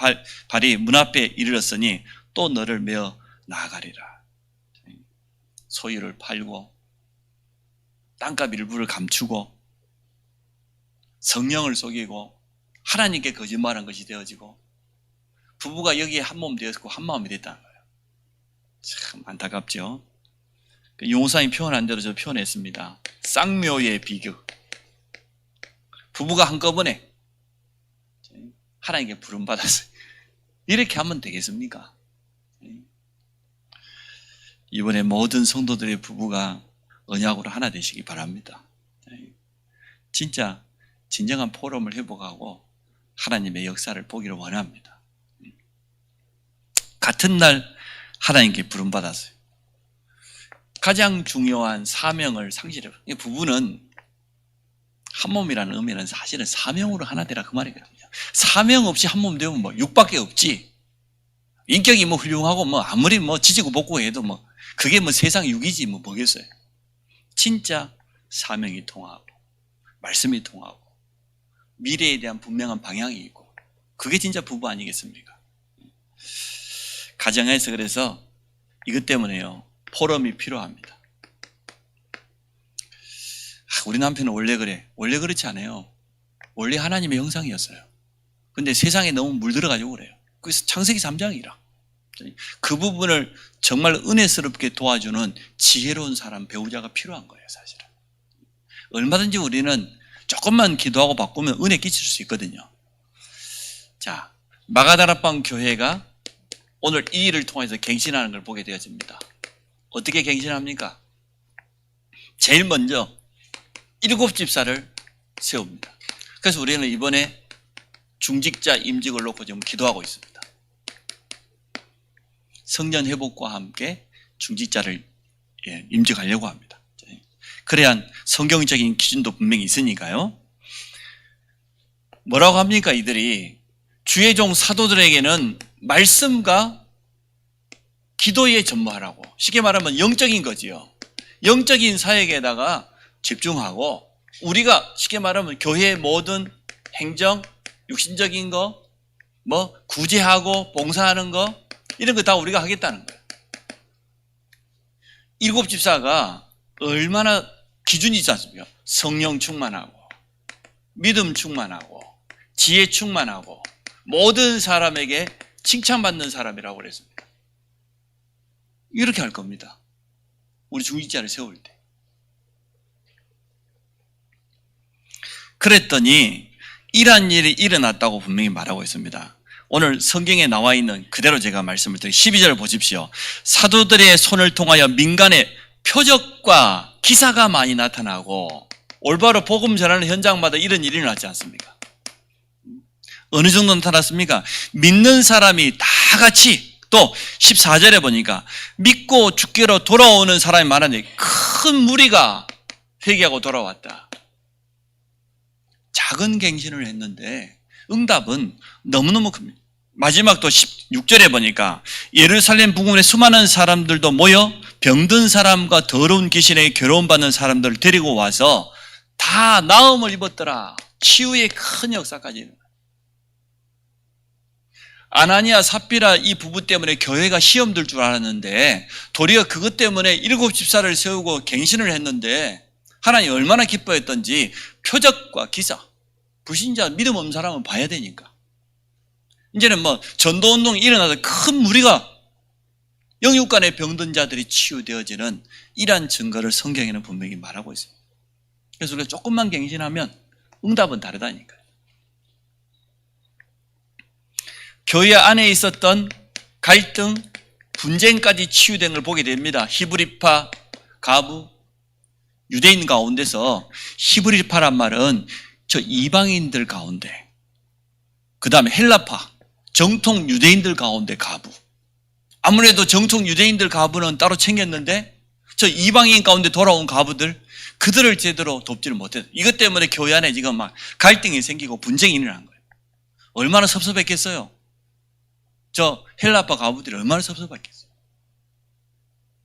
발이 문 앞에 이르렀으니 또 너를 메어 나아가리라. 소유를 팔고 땅값 일부를 감추고 성령을 속이고 하나님께 거짓말한 것이 되어지고 부부가 여기에 한 몸 되었고 한 마음이 됐다는 거예요. 참 안타깝죠. 용사님이 표현한 대로 저 표현했습니다. 쌍묘의 비극. 부부가 한꺼번에 하나님께 부름받았어요. 이렇게 하면 되겠습니까? 이번에 모든 성도들의 부부가 언약으로 하나 되시기 바랍니다. 진짜 진정한 포럼을 회복하고 하나님의 역사를 보기를 원합니다. 같은 날 하나님께 부름받았어요. 가장 중요한 사명을 상실해요. 부부는 한 몸이라는 의미는 사실은 사명으로 하나 되라 그 말이거든요. 사명 없이 한 몸 되면 뭐 육밖에 없지. 인격이 뭐 훌륭하고 뭐 아무리 뭐 지지고 볶고 해도 뭐 그게 뭐 세상 육이지 뭐 뭐겠어요. 진짜 사명이 통하고 말씀이 통하고 미래에 대한 분명한 방향이 있고 그게 진짜 부부 아니겠습니까? 가정에서 그래서 이것 때문에요. 포럼이 필요합니다. 우리 남편은 원래 그래. 원래 그렇지 않아요. 원래 하나님의 형상이었어요. 근데 세상에 너무 물들어가지고 그래요. 그래서 창세기 3장이라. 그 부분을 정말 은혜스럽게 도와주는 지혜로운 사람, 배우자가 필요한 거예요, 사실은. 얼마든지 우리는 조금만 기도하고 바꾸면 은혜 끼칠 수 있거든요. 자, 마가다락방 교회가 오늘 이 일을 통해서 갱신하는 걸 보게 되어집니다. 어떻게 갱신합니까? 제일 먼저 7집사를 세웁니다. 그래서 우리는 이번에 중직자 임직을 놓고 지금 기도하고 있습니다. 성전 회복과 함께 중직자를 임직하려고 합니다. 그래야 성경적인 기준도 분명히 있으니까요. 뭐라고 합니까? 이들이 주의 종 사도들에게는 말씀과 기도에 전무하라고. 쉽게 말하면 영적인 거지요. 영적인 사역에다가 집중하고 우리가 쉽게 말하면 교회의 모든 행정, 육신적인 거, 뭐 구제하고 봉사하는 거 이런 거 다 우리가 하겠다는 거예요. 7집사가 얼마나 기준이 있지 않습니까? 성령 충만하고 믿음 충만하고 지혜 충만하고 모든 사람에게 칭찬받는 사람이라고 그랬습니다. 이렇게 할 겁니다. 우리 중직자를 세울 때. 그랬더니 이러한 일이 일어났다고 분명히 말하고 있습니다. 오늘 성경에 나와 있는 그대로 제가 말씀을 드릴게요. 12절 보십시오. 사도들의 손을 통하여 민간에 표적과 기사가 많이 나타나고 올바로 복음 전하는 현장마다 이런 일이 일어났지 않습니까? 어느 정도 나타났습니까? 믿는 사람이 다 같이 또 14절에 보니까 믿고 주께로 돌아오는 사람이 많았는데 큰 무리가 회개하고 돌아왔다. 작은 갱신을 했는데 응답은 너무너무 큽니다. 마지막 또 16절에 보니까 예루살렘 부근에 수많은 사람들도 모여 병든 사람과 더러운 귀신에게 괴로움받는 사람들을 데리고 와서 다 나음을 입었더라. 치유의 큰 역사까지. 아나니아 삽비라 이 부부 때문에 교회가 시험 들 줄 알았는데 도리어 그것 때문에 7집사를 세우고 갱신을 했는데 하나님 얼마나 기뻐했던지 표적과 기사, 불신자 믿음 없는 사람은 봐야 되니까 이제는 뭐 전도운동이 일어나서 큰 무리가 영육간의 병든 자들이 치유되어지는 이러한 증거를 성경에는 분명히 말하고 있습니다. 그래서 우리가 조금만 갱신하면 응답은 다르다니까요. 교회 안에 있었던 갈등, 분쟁까지 치유된 걸 보게 됩니다. 히브리파, 가부, 유대인 가운데서 히브리파란 말은 저 이방인들 가운데, 그 다음에 헬라파, 정통 유대인들 가운데 가부. 아무래도 정통 유대인들 가부는 따로 챙겼는데 저 이방인 가운데 돌아온 가부들, 그들을 제대로 돕지를 못해요. 이것 때문에 교회 안에 지금 막 갈등이 생기고 분쟁이 일어난 거예요. 얼마나 섭섭했겠어요. 저 헬라파 가부들이 얼마나 섭섭했겠어요.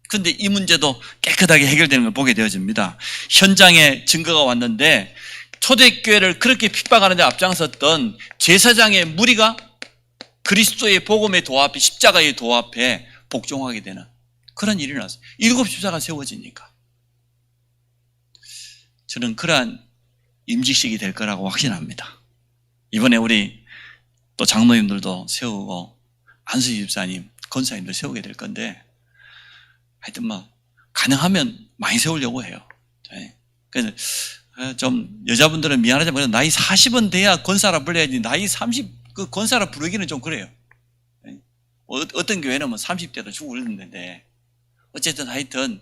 근데 이 문제도 깨끗하게 해결되는 걸 보게 되어집니다. 현장에 증거가 왔는데 초대교회를 그렇게 핍박하는 데 앞장섰던 제사장의 무리가 그리스도의 복음의 도합에, 십자가의 도합에 복종하게 되는 그런 일이 났어요. 7 십자가 세워지니까. 저는 그러한 임직식이 될 거라고 확신합니다. 이번에 우리 또 장로님들도 세우고 안수희 집사님, 권사님도 세우게 될 건데 하여튼 뭐 가능하면 많이 세우려고 해요. 그래서 좀 여자분들은 미안하지만 나이 40은 돼야 권사라 불러야지 나이 30 그 권사라 부르기는 좀 그래요. 어떤 교회는 뭐 30대도 주고 그러는데 어쨌든 하여튼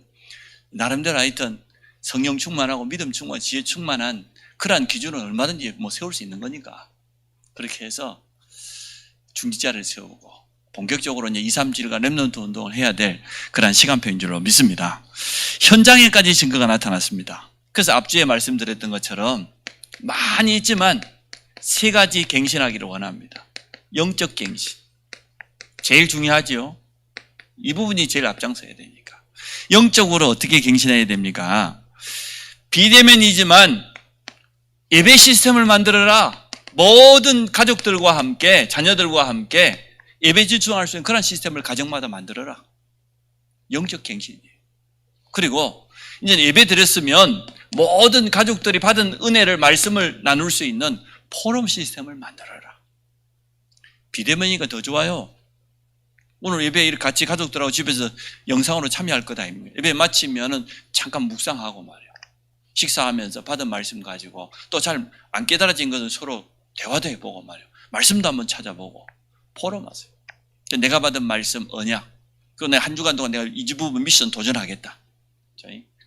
나름대로 하여튼 성령 충만하고 믿음 충만, 지혜 충만한 그러한 기준은 얼마든지 뭐 세울 수 있는 거니까 그렇게 해서 중지자를 세우고 본격적으로 이제 2, 3주일간 렘넌트 운동을 해야 될 그러한 시간표인 줄로 믿습니다. 현장에까지 증거가 나타났습니다. 그래서 앞주에 말씀드렸던 것처럼 많이 있지만 3가지 갱신하기를 원합니다. 영적 갱신. 제일 중요하죠. 이 부분이 제일 앞장서야 되니까. 영적으로 어떻게 갱신해야 됩니까? 비대면이지만 예배 시스템을 만들어라. 모든 가족들과 함께, 자녀들과 함께 예배 집중할 수 있는 그런 시스템을 가정마다 만들어라. 영적 갱신이에요. 그리고 이제 예배 드렸으면 모든 가족들이 받은 은혜를, 말씀을 나눌 수 있는 포럼 시스템을 만들어라. 비대면이니까 더 좋아요. 오늘 예배에 같이 가족들하고 집에서 영상으로 참여할 것 아닙니까? 예배 마치면은 잠깐 묵상하고 말이야. 식사하면서 받은 말씀 가지고 또 잘 안 깨달아진 것은 서로 대화도 해보고 말이야. 말씀도 한번 찾아보고 포럼하세요. 내가 받은 말씀 언약. 그리고 내가 한 주간 동안 내가 이 부분 미션 도전하겠다.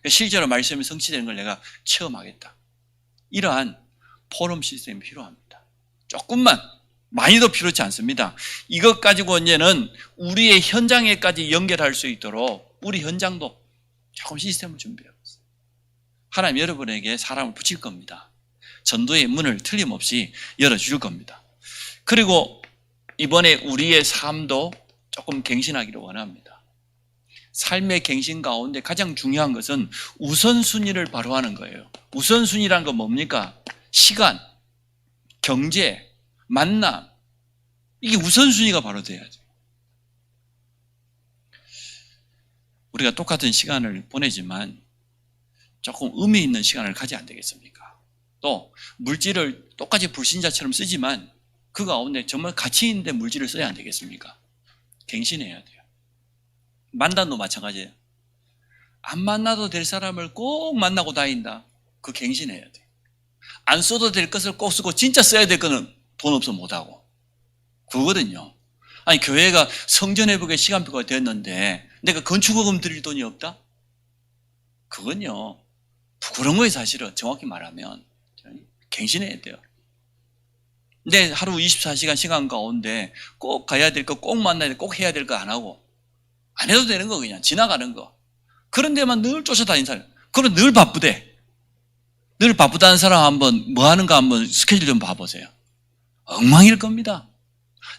실제로 말씀이 성취되는 걸 내가 체험하겠다. 이러한 포럼 시스템이 필요합니다. 조금만, 많이도 필요치 않습니다. 이것 가지고 이제는 우리의 현장에까지 연결할 수 있도록 우리 현장도 조금 시스템을 준비해봤어요. 하나님 여러분에게 사람을 붙일 겁니다. 전도의 문을 틀림없이 열어줄 겁니다. 그리고 이번에 우리의 삶도 조금 갱신하기를 원합니다. 삶의 갱신 가운데 가장 중요한 것은 우선순위를 바로 하는 거예요. 우선순위란 건 뭡니까? 시간, 경제, 만남. 이게 우선순위가 바로 돼야죠. 우리가 똑같은 시간을 보내지만 조금 의미 있는 시간을 가져야 안 되겠습니까? 또 물질을 똑같이 불신자처럼 쓰지만 그 가운데 정말 가치 있는 물질을 써야 안 되겠습니까? 갱신해야 돼요. 만남도 마찬가지예요. 안 만나도 될 사람을 꼭 만나고 다닌다. 그 갱신해야 돼요. 안 써도 될 것을 꼭 쓰고 진짜 써야 될 거는 돈 없어 못하고. 그거거든요. 아니 교회가 성전회복의 시간표가 됐는데 내가 건축허금 드릴 돈이 없다? 그건요. 그런 거예요 사실은. 정확히 말하면. 갱신해야 돼요. 내 하루 24시간 시간 가운데 꼭 가야 될 거, 꼭 만나야 될 거, 꼭 해야 될 거 안 하고 안 해도 되는 거 그냥 지나가는 거. 그런 데만 늘 쫓아다니는 사람. 그럼 늘 바쁘대. 늘 바쁘다는 사람 한번 뭐 하는가 한번 스케줄 좀 봐보세요. 엉망일 겁니다.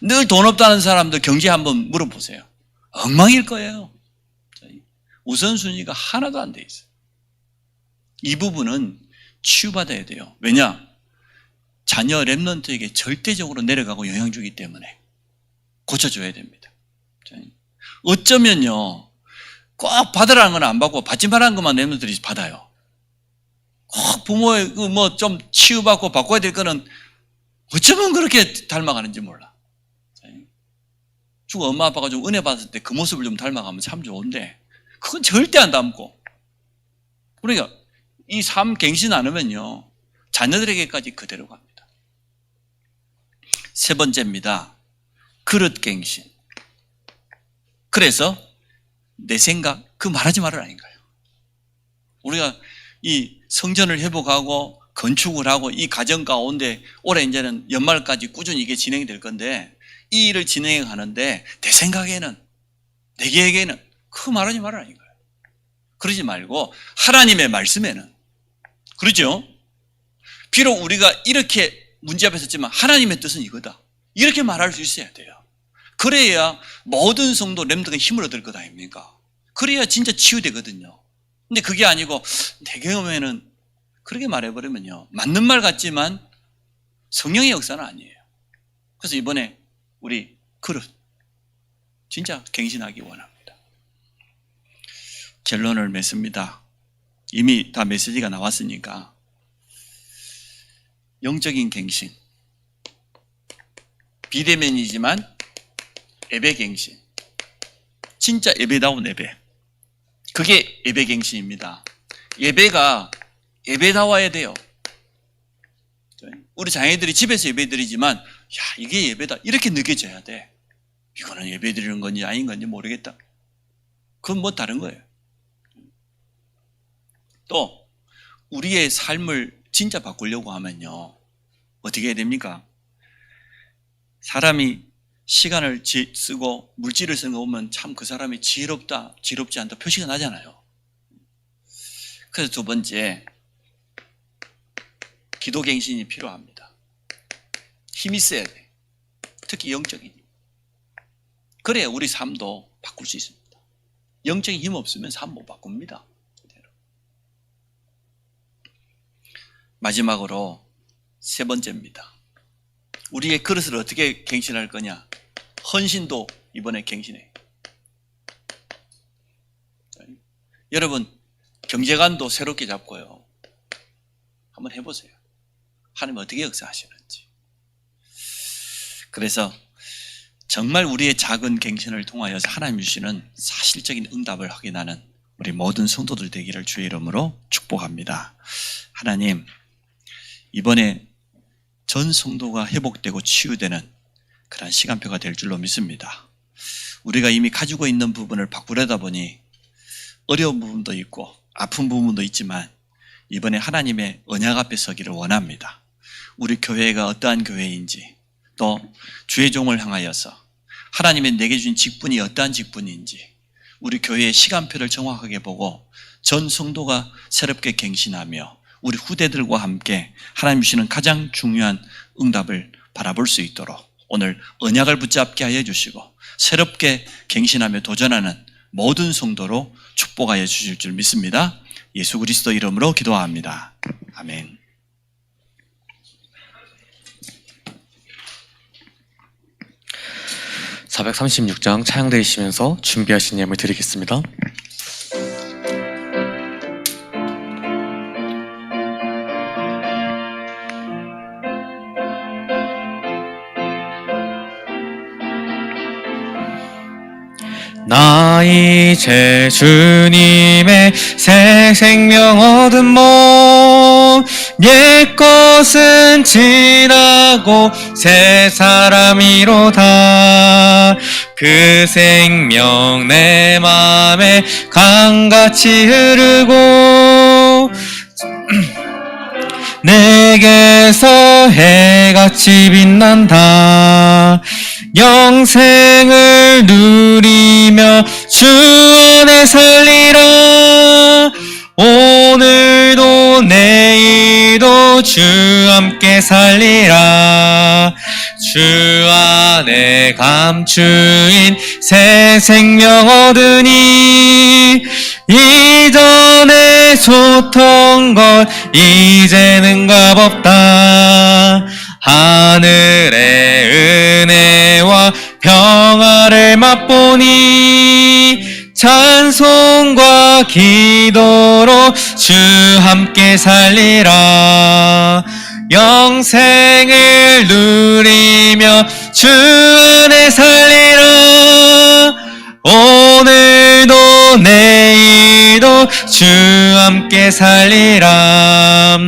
늘 돈 없다는 사람들 경제 한번 물어보세요. 엉망일 거예요. 우선순위가 하나도 안 돼 있어요. 이 부분은 치유받아야 돼요. 왜냐? 자녀 렘넌트에게 절대적으로 내려가고 영향 주기 때문에 고쳐줘야 됩니다. 어쩌면요, 꼭 받으라는 건 안 받고 받지 말라는 것만 렘넌트들이 받아요. 꼭 부모의 뭐 좀 치유받고 바꿔야 될 거는 어쩌면 그렇게 닮아가는지 몰라. 주고 엄마 아빠가 좀 은혜 받았을 때 그 모습을 좀 닮아가면 참 좋은데 그건 절대 안 닮고. 그러니까 이 삶 갱신 안 하면요 자녀들에게까지 그대로 갑니다. 3번째입니다. 그릇 갱신. 그래서 내 생각 그 말하지 말아라니까요. 우리가 이 성전을 회복하고 건축을 하고 이 과정 가운데 올해 이제는 연말까지 꾸준히 이게 진행이 될 건데 이 일을 진행해 가는데 내 생각에는 내 계획에는 그 말하지 말아라니까요. 그러지 말고 하나님의 말씀에는 그렇죠? 비록 우리가 이렇게 문제 앞에 섰지만 하나님의 뜻은 이거다. 이렇게 말할 수 있어야 돼요. 그래야 모든 성도 렘넌트가 힘을 얻을 것 아닙니까? 그래야 진짜 치유되거든요. 근데 그게 아니고 내 경험에는 그렇게 말해버리면요, 맞는 말 같지만 성령의 역사는 아니에요. 그래서 이번에 우리 그릇 진짜 갱신하기 원합니다. 결론을 맺습니다. 이미 다 메시지가 나왔으니까 영적인 갱신, 비대면이지만 예배 갱신, 진짜 예배다운 예배, 그게 예배 갱신입니다. 예배가 예배다워야 돼요. 우리 자녀들이 집에서 예배드리지만 야, 이게 예배다 이렇게 느껴져야 돼. 이거는 예배드리는 건지 아닌 건지 모르겠다. 그건 뭐 다른 거예요. 또 우리의 삶을 진짜 바꾸려고 하면요, 어떻게 해야 됩니까? 사람이 시간을 쓰고 물질을 쓰는 거 보면 참 그 사람이 지혜롭다, 지혜롭지 않다 표시가 나잖아요. 그래서 두 번째, 기도갱신이 필요합니다. 힘이 있어야 돼. 특히 영적인 힘. 그래야 우리 삶도 바꿀 수 있습니다. 영적인 힘 없으면 삶 못 바꿉니다. 마지막으로 세 번째입니다. 우리의 그릇을 어떻게 갱신할 거냐? 헌신도 이번에 갱신해. 여러분, 경제관도 새롭게 잡고요. 한번 해보세요. 하나님 어떻게 역사하시는지. 그래서 정말 우리의 작은 갱신을 통하여서 하나님 주시는 사실적인 응답을 확인하는 우리 모든 성도들 되기를 주의 이름으로 축복합니다. 하나님, 이번에 전 성도가 회복되고 치유되는 그런 시간표가 될 줄로 믿습니다. 우리가 이미 가지고 있는 부분을 바꾸려다 보니 어려운 부분도 있고 아픈 부분도 있지만 이번에 하나님의 언약 앞에 서기를 원합니다. 우리 교회가 어떠한 교회인지, 또 주의 종을 향하여서 하나님의 내게 주신 직분이 어떠한 직분인지 우리 교회의 시간표를 정확하게 보고 전 성도가 새롭게 갱신하며 우리 후대들과 함께 하나님 주시는 가장 중요한 응답을 바라볼 수 있도록 오늘 언약을 붙잡게 하여 주시고 새롭게 갱신하며 도전하는 모든 성도로 축복하여 주실 줄 믿습니다. 예수 그리스도 이름으로 기도합니다. 아멘. (436장) 차양되시면서 준비하신 예물 드리겠습니다. 나 이제 주님의 새 생명 얻은 몸, 옛 것은 지나고 새 사람이로다. 그 생명 내 맘에 강같이 흐르고 내게서 해같이 빛난다. 영생을 누리며 주 안에 살리라. 오늘도 내일도 주 함께 살리라. 주 안에 감추인 새 생명 얻으니 이전에 좋던 것 이제는 값없다. 하늘의 은혜와 평화를 맛보니 찬송과 기도로 주 함께 살리라. 영생을 누리며 주 안에 살리라. 오늘도 내일도 주 함께 살리라.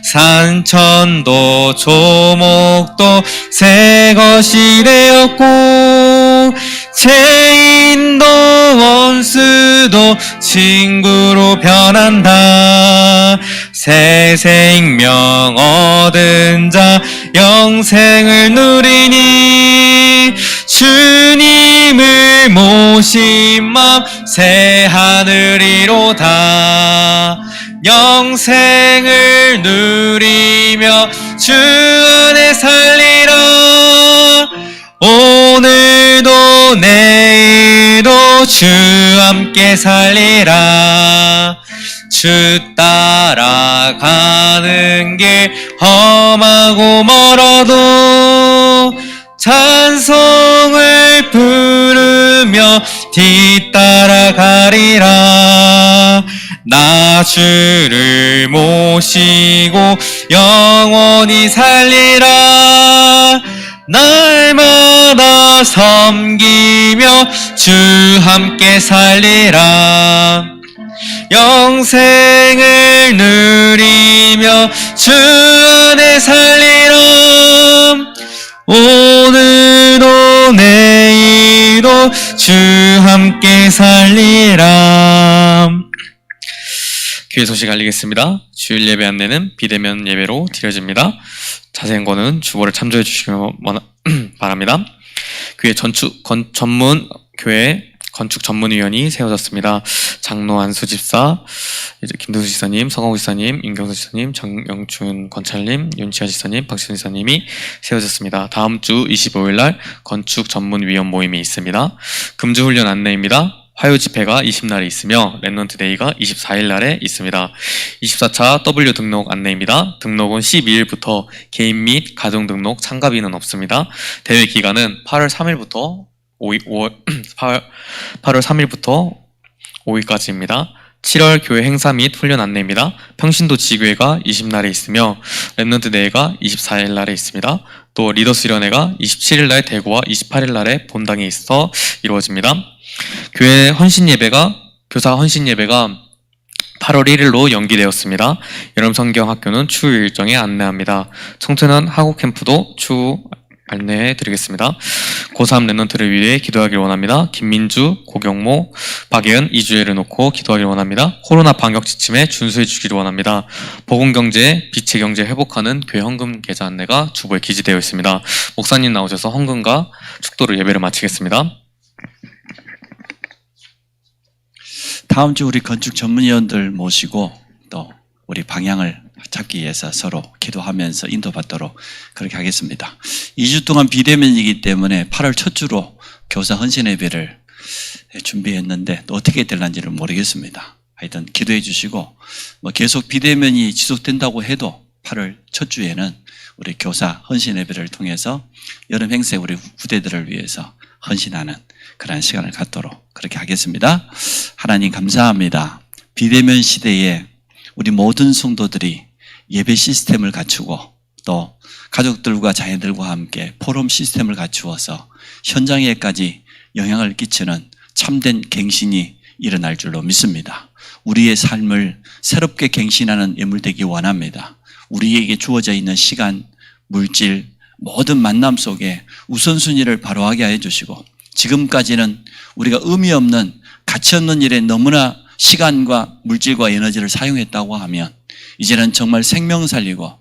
산천도 조목도 새 것이 되었고 죄인도 원수도 친구로 변한다. 새 생명 얻은 자 영생을 누리니 주님을 모신 맘 새 하늘이로다. 영생을 누리며 주 안에 살리라. 오늘도 내일도 주 함께 살리라. 주 따라가는 길 험하고 멀어도 찬송을 부르며 뒤따라가리라. 나 주를 모시고 영원히 살리라. 날마다 섬기며 주 함께 살리라. 영생을 누리며 주 안에 살리라. 오늘도 내일도 주 함께 살리라. 교회 소식 알리겠습니다. 주일 예배 안내는 비대면 예배로 드려집니다. 자세한 거는 주보를 참조해 주시기 바랍니다. 교회 교회 건축 전문위원이 세워졌습니다. 장로 안수 집사, 김동수 지사님, 서광우 지사님, 임경수 지사님, 정영춘 권찰님, 윤치아 지사님, 박시선 지사님이 세워졌습니다. 다음 주 25일 날 건축 전문위원 모임이 있습니다. 금주훈련 안내입니다. 화요 집회가 20날에 있으며 랩넌트 데이가 24일 날에 있습니다. 24차 W 등록 안내입니다. 등록은 12일부터 개인 및 가정 등록 참가비는 없습니다. 대회 기간은 8월 3일부터 5일까지입니다. 7월 교회 행사 및 훈련 안내입니다. 평신도 지교회가 20날에 있으며 랩넌트 데이가 24일 날에 있습니다. 또 리더스 수련회가 27일 날 대구와 28일 날에 본당에 있어 이루어집니다. 교회 교사 헌신 예배가 8월 1일로 연기되었습니다. 여름 성경 학교는 추후 일정에 안내합니다. 청소년 학업 캠프도 추후 안내해 드리겠습니다. 고3 랩넌트를 위해 기도하길 원합니다. 김민주, 고경모, 박예은, 이주혜를 놓고 기도하길 원합니다. 코로나 방역 지침에 준수해 주기를 원합니다. 보건경제, 빛의 경제 회복하는 교회 헌금 계좌 안내가 주보에 기재되어 있습니다. 목사님 나오셔서 헌금과 축도를 예배를 마치겠습니다. 다음 주 우리 건축 전문위원들 모시고 또 우리 방향을 잡기 위해서 서로 기도하면서 인도받도록 그렇게 하겠습니다. 2주 동안 비대면이기 때문에 8월 첫 주로 교사 헌신 예배를 준비했는데 또 어떻게 될는지를 모르겠습니다. 하여튼 기도해 주시고 계속 비대면이 지속된다고 해도 8월 첫 주에는 우리 교사 헌신 예배를 통해서 여름 행세 우리 후대들을 위해서 헌신하는 그런 시간을 갖도록 그렇게 하겠습니다. 하나님 감사합니다. 비대면 시대에 우리 모든 성도들이 예배 시스템을 갖추고 또 가족들과 자녀들과 함께 포럼 시스템을 갖추어서 현장에까지 영향을 끼치는 참된 갱신이 일어날 줄로 믿습니다. 우리의 삶을 새롭게 갱신하는 예물 되기 원합니다. 우리에게 주어져 있는 시간, 물질, 모든 만남 속에 우선순위를 바로하게 해주시고 지금까지는 우리가 의미 없는 가치 없는 일에 너무나 시간과 물질과 에너지를 사용했다고 하면 이제는 정말 생명 살리고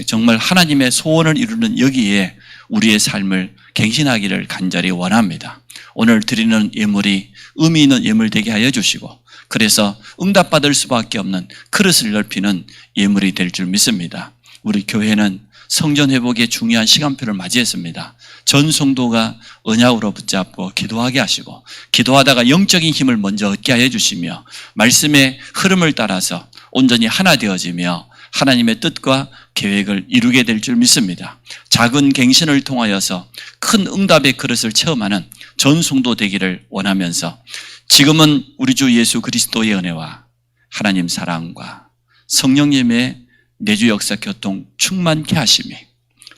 정말 하나님의 소원을 이루는 여기에 우리의 삶을 갱신하기를 간절히 원합니다. 오늘 드리는 예물이 의미 있는 예물 되게 하여 주시고 그래서 응답받을 수밖에 없는 그릇을 넓히는 예물이 될 줄 믿습니다. 우리 교회는 성전 회복의 중요한 시간표를 맞이했습니다. 전 성도가 언약으로 붙잡고 기도하게 하시고 기도하다가 영적인 힘을 먼저 얻게 하여 주시며 말씀의 흐름을 따라서 온전히 하나 되어지며 하나님의 뜻과 계획을 이루게 될 줄 믿습니다. 작은 갱신을 통하여서 큰 응답의 그릇을 체험하는 전 성도 되기를 원하면서 지금은 우리 주 예수 그리스도의 은혜와 하나님 사랑과 성령님의 내주 역사 교통 충만케 하심이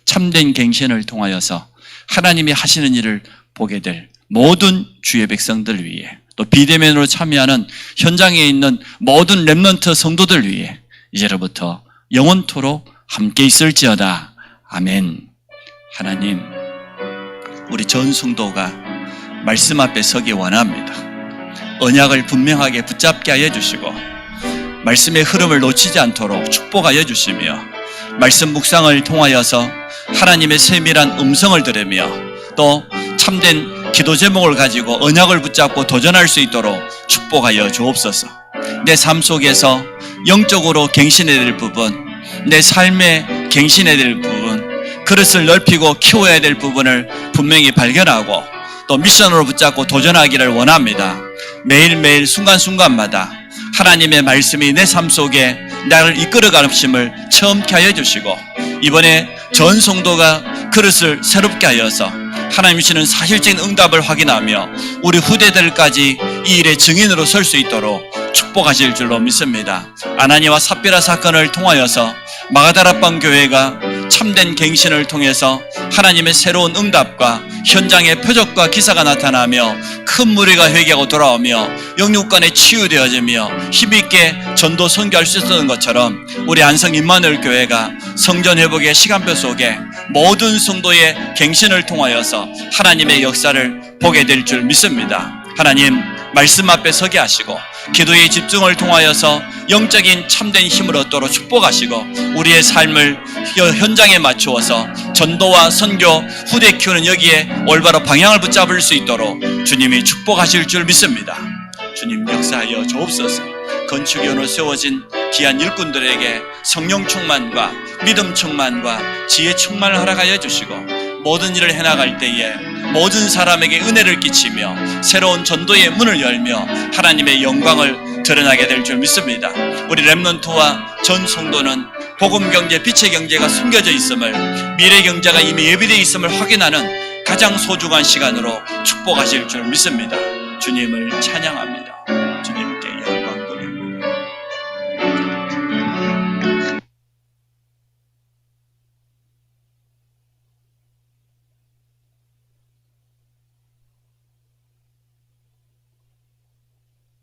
참된 갱신을 통하여서 하나님이 하시는 일을 보게 될 모든 주의 백성들 위해 또 비대면으로 참여하는 현장에 있는 모든 랩넌트 성도들 위해 이제로부터 영원토록 함께 있을지어다. 아멘. 하나님, 우리 전 성도가 말씀 앞에 서기 원합니다. 언약을 분명하게 붙잡게 하여 주시고 말씀의 흐름을 놓치지 않도록 축복하여 주시며 말씀 묵상을 통하여서 하나님의 세밀한 음성을 들으며 또 참된 기도 제목을 가지고 언약을 붙잡고 도전할 수 있도록 축복하여 주옵소서. 내 삶 속에서 영적으로 갱신해야 될 부분, 내 삶에 갱신해야 될 부분, 그릇을 넓히고 키워야 될 부분을 분명히 발견하고 또 미션으로 붙잡고 도전하기를 원합니다. 매일매일 순간순간마다 하나님의 말씀이 내 삶 속에 나를 이끌어가는 힘을 체험케 하여 주시고, 이번에 전 성도가 그릇을 새롭게 하여서 하나님 주시는 사실적인 응답을 확인하며 우리 후대들까지 이 일의 증인으로 설 수 있도록 축복하실 줄로 믿습니다. 아나니와 삽비라 사건을 통하여서 마가다라방 교회가 참된 갱신을 통해서 하나님의 새로운 응답과 현장의 표적과 기사가 나타나며 큰 무리가 회개하고 돌아오며 영육간에 치유되어지며 힘있게 전도 선교할 수 있었던 것처럼, 우리 안성 임마누엘 교회가 성전 회복의 시간표 속에 모든 성도의 갱신을 통하여서 하나님의 역사를 보게 될 줄 믿습니다. 하나님, 말씀 앞에 서게 하시고 기도의 집중을 통하여서 영적인 참된 힘을 얻도록 축복하시고, 우리의 삶을 현장에 맞추어서 전도와 선교, 후대 키우는 여기에 올바로 방향을 붙잡을 수 있도록 주님이 축복하실 줄 믿습니다. 주님, 역사하여 주옵소서. 건축위원으로 세워진 귀한 일꾼들에게 성령 충만과 믿음 충만과 지혜 충만을 허락하여 주시고, 모든 일을 해나갈 때에 모든 사람에게 은혜를 끼치며 새로운 전도의 문을 열며 하나님의 영광을 드러나게 될 줄 믿습니다. 우리 렘넌트와 전 성도는 복음 경제, 빛의 경제가 숨겨져 있음을, 미래 경제가 이미 예비되어 있음을 확인하는 가장 소중한 시간으로 축복하실 줄 믿습니다. 주님을 찬양합니다. 주님